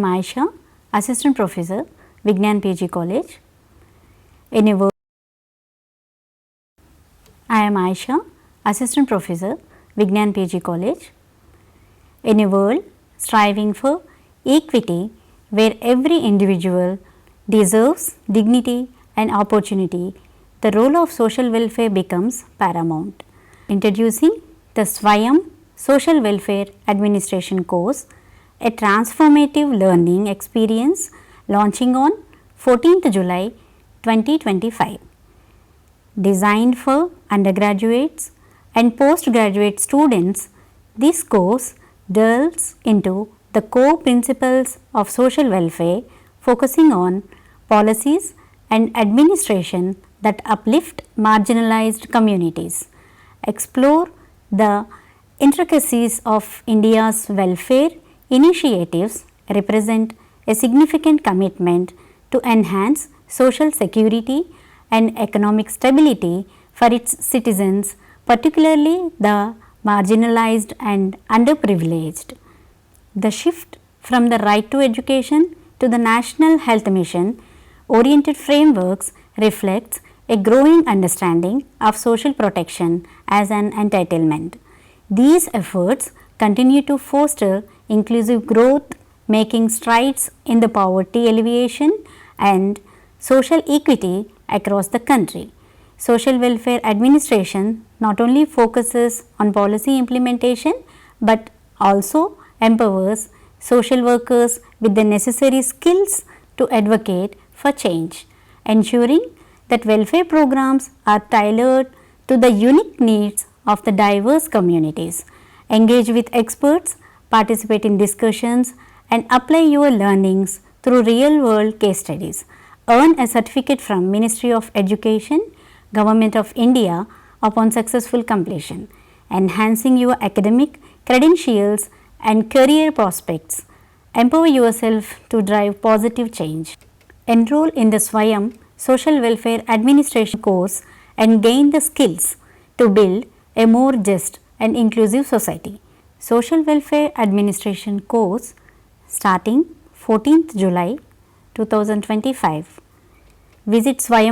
am Aisha, Assistant Professor, Vignan PG College. In a world, I am Aisha, Assistant Professor, Vignan PG College. In a world striving for equity, where every individual deserves dignity and opportunity, the role of social welfare becomes paramount. Introducing the Swayam Social Welfare Administration course, a transformative learning experience launching on 14th July 2025. Designed for undergraduates and postgraduate students, this course delves into the core principles of social welfare, focusing on policies and administration that uplift marginalized communities, explore the intricacies of India's welfare initiatives, represent a significant commitment to enhance social security and economic stability for its citizens, particularly the marginalized and underprivileged. The shift from the right to education to the National Health Mission oriented frameworks reflects a growing understanding of social protection as an entitlement. These efforts continue to foster inclusive growth, making strides in the poverty alleviation and social equity across the country. Social welfare administration not only focuses on policy implementation, but also empowers social workers with the necessary skills to advocate for change, ensuring that welfare programs are tailored to the unique needs of the diverse communities. Engage with experts, participate in discussions and apply your learnings through real world case studies. Earn a certificate from Ministry of Education, Government of India upon successful completion, enhancing your academic credentials and career prospects. Empower yourself to drive positive change. Enroll in the Swayam Social Welfare Administration course and gain the skills to build a more just and inclusive society. Social Welfare Administration course starting 14th July 2025. Visit Swayam